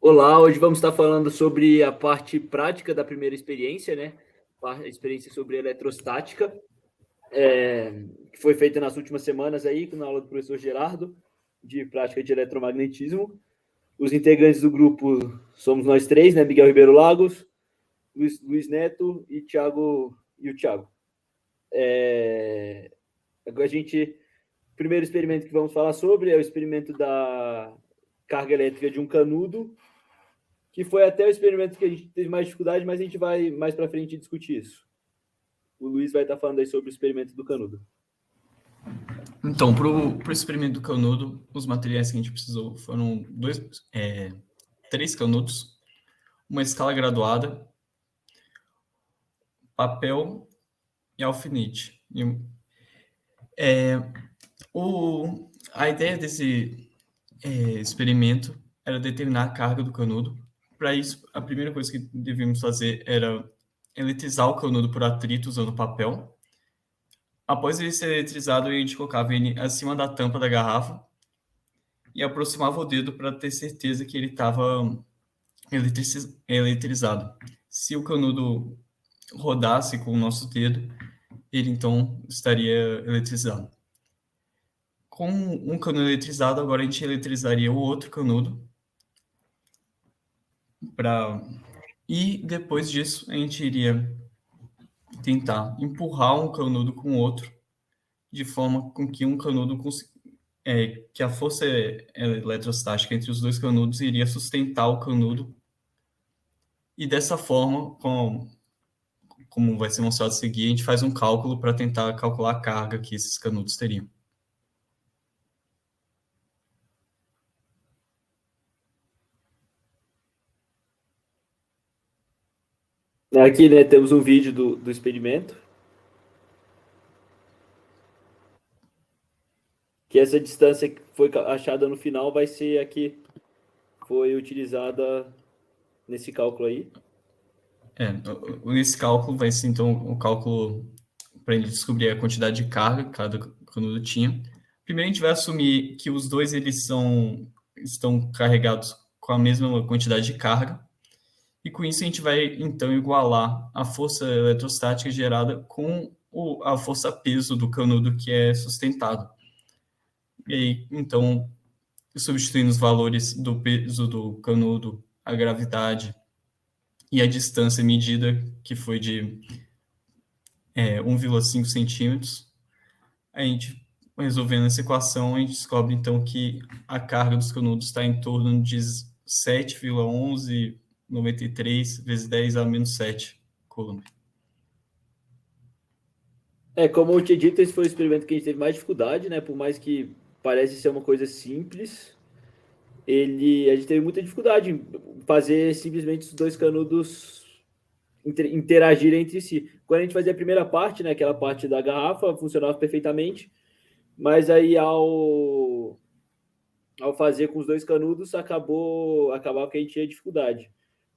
Olá, hoje vamos estar falando sobre a parte prática da primeira experiência, né? A experiência sobre eletrostática, que foi feita nas últimas semanas aí, na aula do professor Gerardo, de prática de eletromagnetismo. Os integrantes do grupo somos nós três, né? Miguel Ribeiro Lagos, Luiz Neto e o Thiago. Agora o primeiro experimento que vamos falar sobre é o experimento da carga elétrica de um canudo, que foi até o experimento que a gente teve mais dificuldade, mas a gente vai mais para frente discutir isso. O Luiz vai estar falando aí sobre o experimento do canudo. Então, para o experimento do canudo, os materiais que a gente precisou foram três canudos, uma escala graduada, papel e alfinete. A ideia desse experimento era determinar a carga do canudo. Para isso, a primeira coisa que devíamos fazer era eletrizar o canudo por atrito usando papel. Após ele ser eletrizado, a gente colocava ele acima da tampa da garrafa e aproximava o dedo para ter certeza que ele estava eletrizado. Se o canudo rodasse com o nosso dedo, ele então estaria eletrizado. Com um canudo eletrizado, agora a gente eletrizaria o outro canudo. E depois disso, a gente iria tentar empurrar um canudo com o outro, de forma com que um canudo que a força eletrostática entre os dois canudos iria sustentar o canudo. E dessa forma, como vai ser mostrado a seguir, a gente faz um cálculo para tentar calcular a carga que esses canudos teriam. Aqui, né, temos um vídeo do experimento. Que essa distância que foi achada no final vai ser a que foi utilizada nesse cálculo aí. Esse cálculo vai ser, então, o cálculo para ele descobrir a quantidade de carga que cada canudo tinha. Primeiro, a gente vai assumir que os dois estão carregados com a mesma quantidade de carga. E com isso, a gente vai, então, igualar a força eletrostática gerada com a força-peso do canudo que é sustentado. E aí, então, substituindo os valores do peso do canudo, a gravidade e a distância medida, que foi de 1,5 centímetros, a gente, resolvendo essa equação, a gente descobre, então, que a carga dos canudos está em torno de 7,1193 vezes 10 a menos 7 coulomb. Como eu tinha dito, esse foi o experimento que a gente teve mais dificuldade, né? Por mais que parece ser uma coisa simples, a gente teve muita dificuldade em fazer simplesmente os dois canudos interagirem entre si. Quando a gente fazia a primeira parte, né, aquela parte da garrafa, funcionava perfeitamente, mas aí ao fazer com os dois canudos, acabava que a gente tinha dificuldade.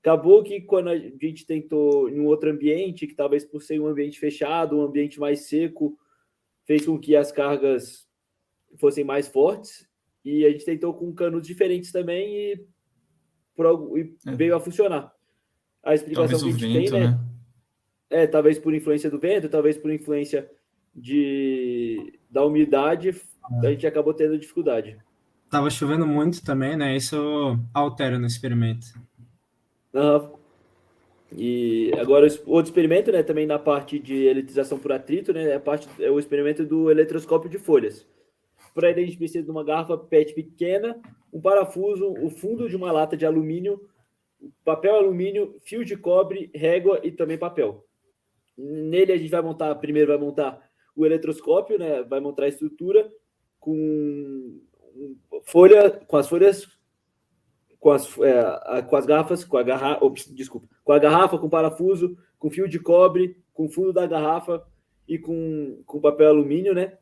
Acabou que quando a gente tentou em um outro ambiente, que talvez por ser um ambiente fechado, um ambiente mais seco, fez com que as cargas fossem mais fortes, e a gente tentou com canudos diferentes também e veio a funcionar. A explicação Talvez que o a gente tem, vento, né? né? Talvez por influência do vento, talvez por influência da umidade, a gente acabou tendo dificuldade. Tava chovendo muito também, né? Isso altera no experimento. Uhum. E agora o outro experimento, né, também na parte de eletrização por atrito, né, é o experimento do eletroscópio de folhas. Para ele a gente precisa de uma garrafa PET pequena, um parafuso, o fundo de uma lata de alumínio, papel alumínio, fio de cobre, régua e também papel. Nele a gente primeiro vai montar o eletroscópio, né, vai montar a estrutura com as folhas com as garrafas, com a garrafa, com parafuso, com fio de cobre, com fundo da garrafa e com papel alumínio, né?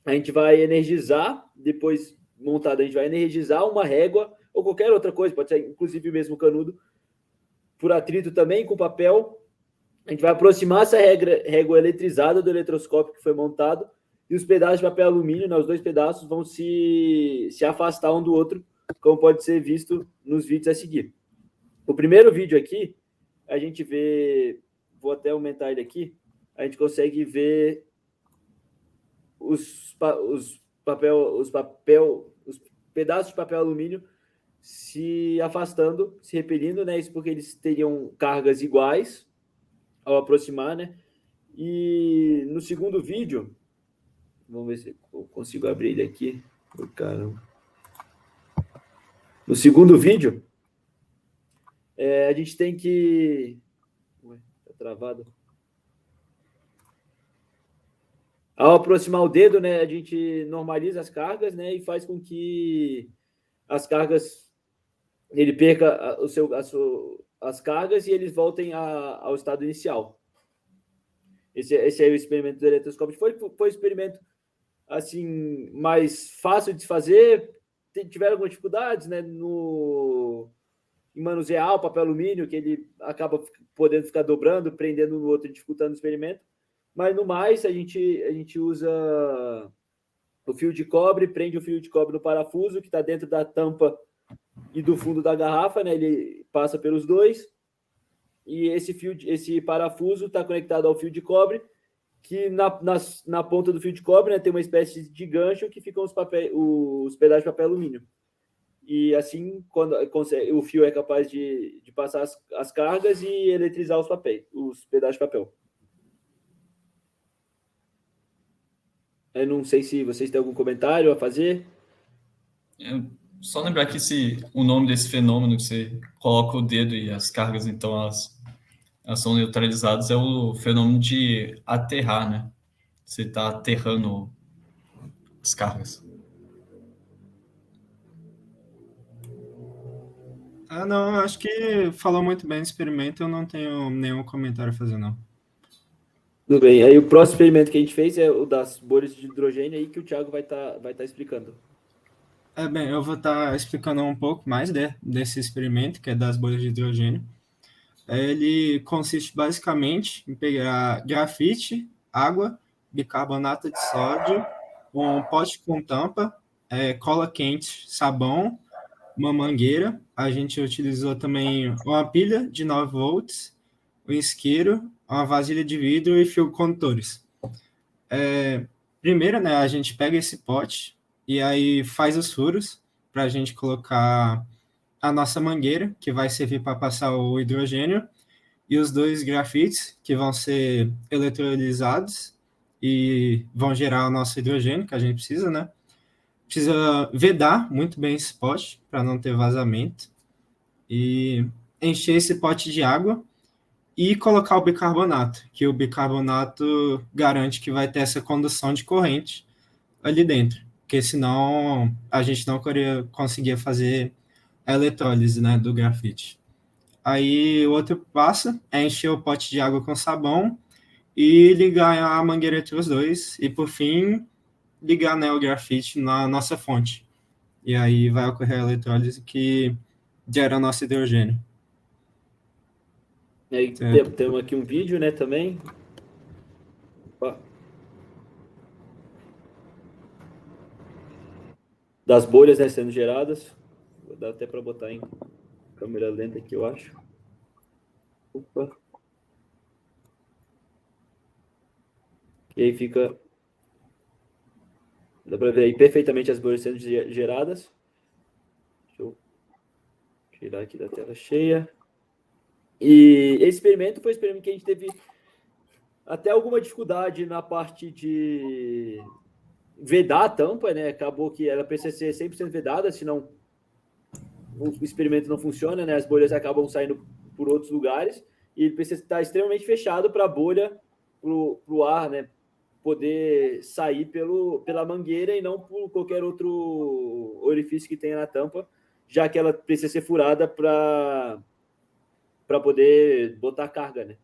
A gente vai energizar, depois montada, a gente vai energizar uma régua ou qualquer outra coisa, pode ser inclusive mesmo canudo, por atrito também, com papel. A gente vai aproximar essa régua eletrizada do eletroscópio que foi montado e os pedaços de papel alumínio, né, os dois pedaços, vão se afastar um do outro, como pode ser visto nos vídeos a seguir. O primeiro vídeo aqui, a gente vê, vou até aumentar ele aqui, a gente consegue ver os pedaços de papel alumínio se afastando, se repelindo, né? Isso porque eles teriam cargas iguais ao aproximar, né? E no segundo vídeo, vamos ver se eu consigo abrir ele aqui. Caramba. No segundo vídeo, a gente tem que... Ué, tá travado. Ao aproximar o dedo, né, a gente normaliza as cargas, né, e faz com que as cargas, ele perca as cargas e eles voltem ao estado inicial. Esse é o experimento do eletroscópio. Foi um experimento assim, mais fácil de fazer. Tiveram algumas dificuldades, né, em manusear o papel alumínio, que ele acaba podendo ficar dobrando, prendendo no outro, dificultando o experimento. Mas no mais, a gente usa o fio de cobre, prende o fio de cobre no parafuso que está dentro da tampa e do fundo da garrafa, né? Ele passa pelos dois. E esse parafuso está conectado ao fio de cobre, que na ponta do fio de cobre, né, tem uma espécie de gancho que ficam os pedaços de papel alumínio. E assim, quando o fio é capaz de passar as cargas e eletrizar os pedaços de papel. Eu não sei se vocês têm algum comentário a fazer. Só lembrar que o nome desse fenômeno que você coloca o dedo e as cargas, então, elas são neutralizadas, é o fenômeno de aterrar, né? Você está aterrando as cargas. Não, acho que falou muito bem do experimento, eu não tenho nenhum comentário a fazer, não. Tudo bem. Aí o próximo experimento que a gente fez é o das bolhas de hidrogênio aí que o Thiago vai tá explicando. Bem, eu vou estar explicando um pouco mais desse experimento, que é das bolhas de hidrogênio. Ele consiste basicamente em pegar grafite, água, bicarbonato de sódio, um pote com tampa, cola quente, sabão, uma mangueira. A gente utilizou também uma pilha de 9 volts, um isqueiro, uma vasilha de vidro e fio condutores. Primeiro, né, a gente pega esse pote e aí faz os furos para a gente colocar a nossa mangueira, que vai servir para passar o hidrogênio, e os 2 grafites, que vão ser eletrolisados e vão gerar o nosso hidrogênio, que a gente precisa, né? Precisa vedar muito bem esse pote para não ter vazamento e encher esse pote de água e colocar o bicarbonato, que o bicarbonato garante que vai ter essa condução de corrente ali dentro, porque senão a gente não conseguia fazer a eletrólise, né, do grafite. Aí o outro passo é encher o pote de água com sabão e ligar a mangueira entre os dois e, por fim, ligar, né, o grafite na nossa fonte. E aí vai ocorrer a eletrólise que gera nosso hidrogênio. E aí temos aqui um vídeo, né, também. Opa. Das bolhas, né, sendo geradas. Vou dar até para botar em câmera lenta aqui, eu acho. Opa. E aí fica... Dá para ver aí perfeitamente as bolhas sendo geradas. Deixa eu tirar aqui da tela cheia. E esse experimento foi um experimento que a gente teve até alguma dificuldade na parte de vedar a tampa, né? Acabou que ela precisa ser 100% vedada, senão o experimento não funciona, né? As bolhas acabam saindo por outros lugares e ele precisa estar extremamente fechado para a bolha, para o ar, né, poder sair pela mangueira e não por qualquer outro orifício que tenha na tampa, já que ela precisa ser furada para poder botar carga, né?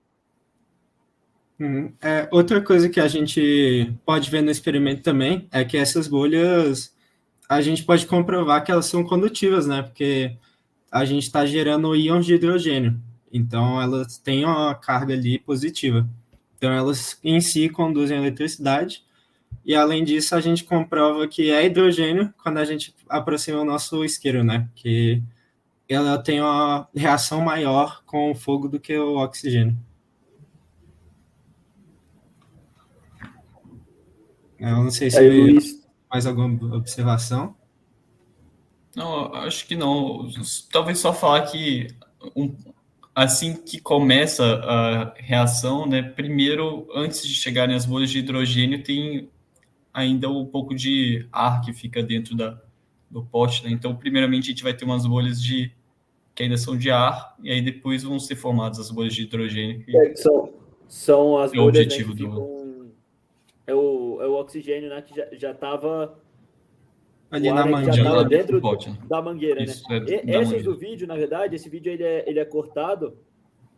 Outra coisa que a gente pode ver no experimento também é que essas bolhas, a gente pode comprovar que elas são condutivas, né? Porque a gente está gerando íons de hidrogênio. Então, elas têm uma carga ali positiva. Então, elas em si conduzem a eletricidade. E, além disso, a gente comprova que é hidrogênio quando a gente aproxima o nosso isqueiro, né? Que ela tem uma reação maior com o fogo do que o oxigênio. Eu não sei se Aí, Luiz, mais alguma observação. Não, acho que não. Talvez só falar que assim que começa a reação, né, primeiro, antes de chegarem as bolhas de hidrogênio, tem ainda um pouco de ar que fica dentro do pote, né? Então, primeiramente, a gente vai ter umas bolhas que ainda são de ar, e aí depois vão ser formadas as bolhas de hidrogênio, que são as é o bolhas, né, que objetivo ficam. É o oxigênio, né, que já estava. Ali O ar, na né, que já já mangueira. estava está dentro do dentro pote, né? da mangueira, né? Isso, da Essas mangueira. do vídeo, na verdade, esse vídeo ele é cortado,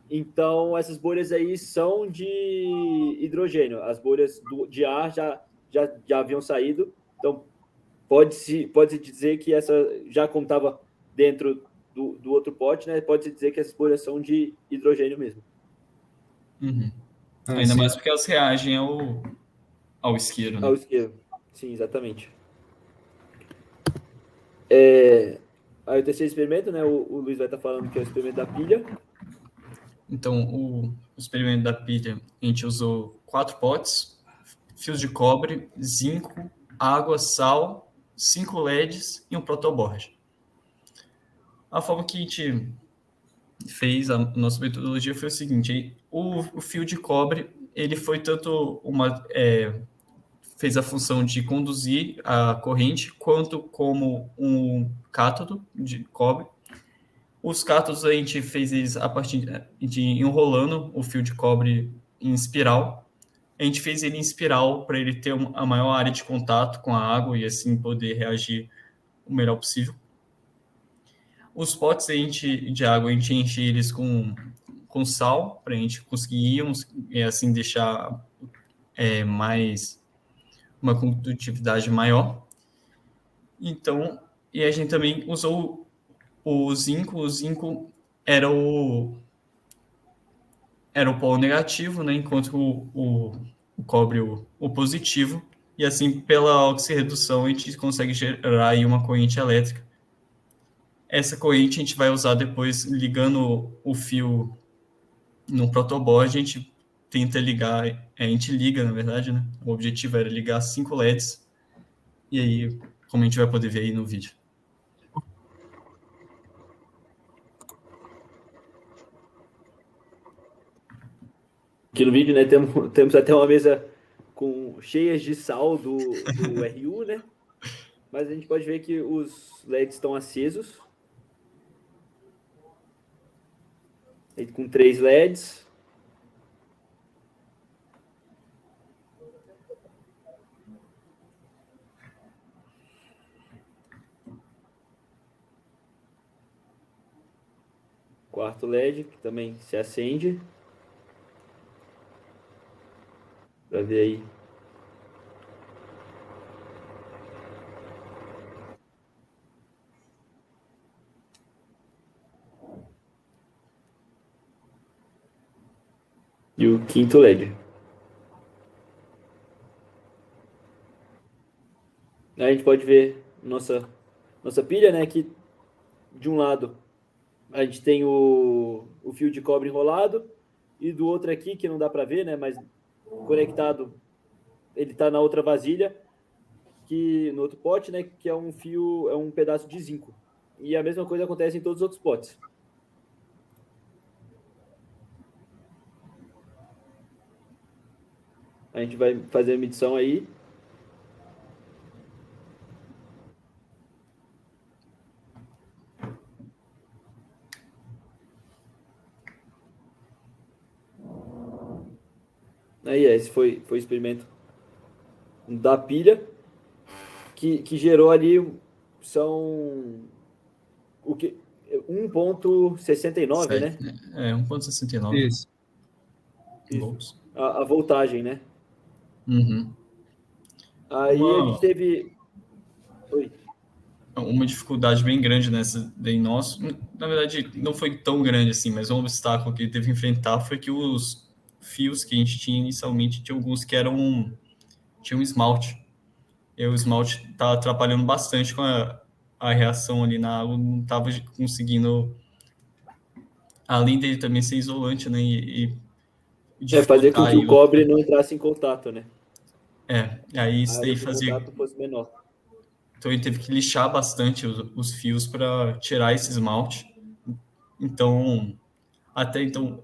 então essas bolhas aí são de hidrogênio. As bolhas de ar já haviam saído, então pode-se dizer que essa, já como estava dentro do outro pote, né, pode-se dizer que essas bolhas são de hidrogênio mesmo. Uhum. Ainda Assim, mais porque elas reagem ao isqueiro, Ao né? isqueiro. Sim, exatamente. Aí o terceiro experimento, né, o Luiz vai estar falando que é o experimento da pilha. Então, o experimento da pilha, a gente usou 4 potes, fios de cobre, zinco, água, sal, 5 LEDs e um protoboard. A forma que a gente fez a nossa metodologia foi o seguinte: o fio de cobre ele foi tanto fez a função de conduzir a corrente quanto como um cátodo de cobre. Os cátodos a gente fez eles a partir de enrolando o fio de cobre em espiral. A gente fez ele em espiral para ele ter a maior área de contato com a água e assim poder reagir o melhor possível. Os potes de água, a gente enche eles com sal, para a gente conseguir e assim deixar mais uma condutividade maior. Então, e a gente também usou o zinco. O zinco era o polo negativo, né, enquanto o cobre o positivo. E assim, pela oxirredução, a gente consegue gerar aí uma corrente elétrica. Essa corrente a gente vai usar depois ligando o fio no protoboard, a gente tenta ligar, a gente liga, na verdade, né? O objetivo era ligar 5 LEDs, e aí, como a gente vai poder ver aí no vídeo. Aqui no vídeo, né, temos até uma mesa cheias de sal do RU, né? Mas a gente pode ver que os LEDs estão acesos. Com 3 LEDs. Quarto LED, que também se acende. Para ver aí. E o quinto LED. Aí a gente pode ver nossa pilha, né? Que de um lado a gente tem o fio de cobre enrolado e do outro aqui, que não dá para ver, né? Mas conectado, ele está na outra vasilha, no outro pote, né? Que é um pedaço de zinco. E a mesma coisa acontece em todos os outros potes. A gente vai fazer a medição aí. Aí esse foi o experimento da pilha que gerou ali são o que 1,69, né? 1,69 isso. volts. A voltagem, né? Uhum. Aí a gente teve. Oi. Uma dificuldade bem grande nessa daí nosso, na verdade não foi tão grande assim, mas um obstáculo que ele teve que enfrentar foi que os fios que a gente tinha inicialmente tinha alguns que tinham esmalte, e o esmalte tá atrapalhando bastante a reação ali na água não estava conseguindo, além dele também ser isolante, né, e fazer com dificultar que aí o cobre não entrasse em contato, né? aí A isso área daí de fazia. contato fosse menor. Então ele teve que lixar bastante os fios para tirar esse esmalte. Então, até então,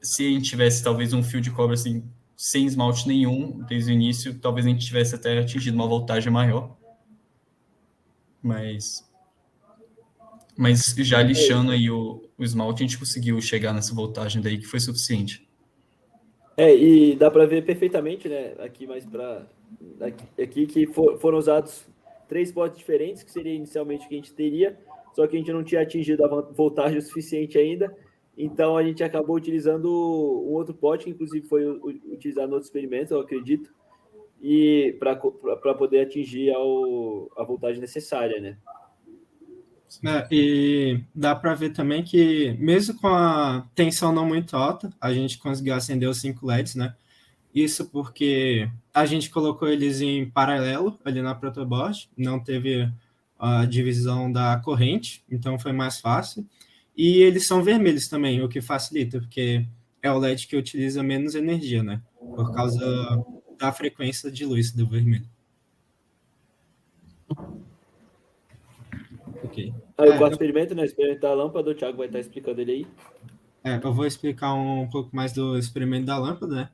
se a gente tivesse talvez um fio de cobre assim, sem esmalte nenhum desde o início, talvez a gente tivesse até atingido uma voltagem maior. Mas já lixando aí o esmalte, a gente conseguiu chegar nessa voltagem daí que foi suficiente. E dá para ver perfeitamente, né? Aqui mais para aqui que foram usados 3 potes diferentes, que seria inicialmente o que a gente teria, só que a gente não tinha atingido a voltagem o suficiente ainda. Então a gente acabou utilizando um outro pote, que inclusive foi utilizado no outro experimento, eu acredito, e para poder atingir a voltagem necessária, né? E dá para ver também que, mesmo com a tensão não muito alta, a gente conseguiu acender os 5 LEDs, né? Isso porque a gente colocou eles em paralelo ali na protoboard, não teve a divisão da corrente, então foi mais fácil. E eles são vermelhos também, o que facilita, porque é o LED que utiliza menos energia, né? Por causa da frequência de luz do vermelho. Ok. Aí o quarto experimento, né? O experimento da lâmpada, o Thiago vai estar explicando ele aí. Eu vou explicar um pouco mais do experimento da lâmpada, né?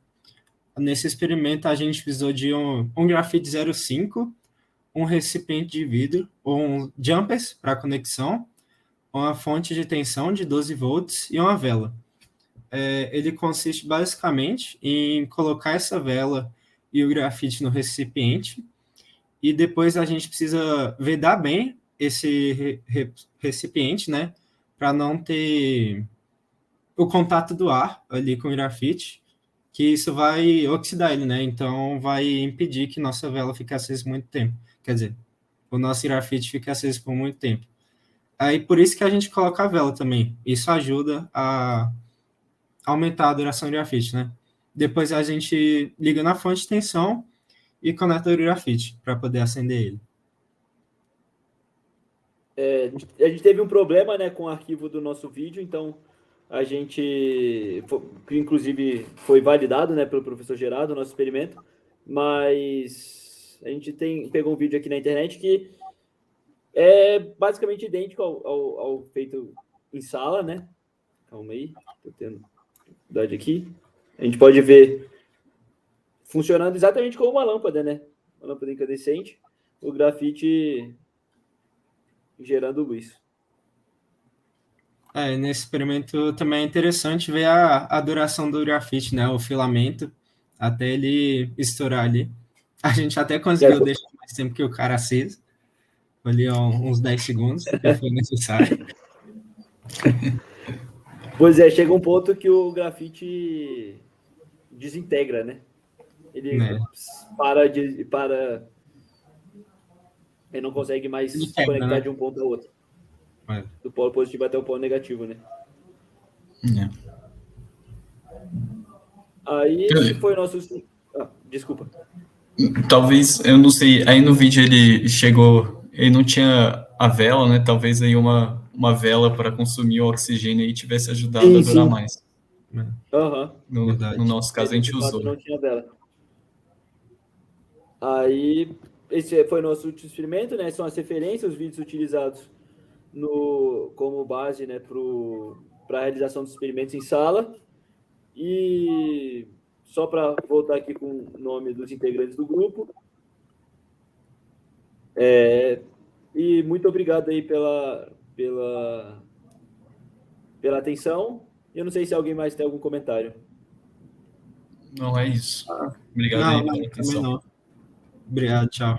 Nesse experimento, a gente precisou de um grafite 05, um recipiente de vidro, um jumpers para conexão, uma fonte de tensão de 12 volts e uma vela. Ele consiste basicamente em colocar essa vela e o grafite no recipiente, e depois a gente precisa vedar bem esse recipiente, né, para não ter o contato do ar ali com o grafite, que isso vai oxidar ele, né? Então vai impedir que nossa vela fique acesa por muito tempo. Quer dizer, o nosso grafite fique aceso por muito tempo. Aí por isso que a gente coloca a vela também. Isso ajuda a aumentar a duração do grafite, né? Depois a gente liga na fonte de tensão e conecta o grafite para poder acender ele. A gente teve um problema, né, com o arquivo do nosso vídeo, então a gente, que inclusive foi validado, né, pelo professor Gerardo, nosso experimento, mas a gente pegou um vídeo aqui na internet que é basicamente idêntico ao feito em sala, né? Calma aí, tô tendo dificuldade aqui. A gente pode ver funcionando exatamente como uma lâmpada, né? Uma lâmpada incandescente, o grafite gerando luz. Nesse experimento também é interessante ver a duração do grafite, né? O filamento, até ele estourar ali. A gente até conseguiu deixar mais tempo que o cara aceso. Ali uns 10 segundos, que foi necessário. Pois é, chega um ponto que o grafite desintegra, né? Ele para. Ele não consegue mais se conectar, né, de um ponto ao outro. Do polo positivo até o polo negativo, né? Aí esse foi o nosso. Desculpa. Talvez, eu não sei, aí no vídeo ele chegou, ele não tinha a vela, né? Talvez aí uma vela para consumir o oxigênio aí tivesse ajudado a durar mais. No nosso caso, a gente usou. Não tinha vela. Aí, esse foi o nosso último experimento, né? São as referências, os vídeos utilizados como base, né, para a realização dos experimentos em sala. E só para voltar aqui com o nome dos integrantes do grupo. E muito obrigado aí pela atenção. Eu não sei se alguém mais tem algum comentário. Não, é isso. Obrigado aí pela atenção. Não. Obrigado, tchau.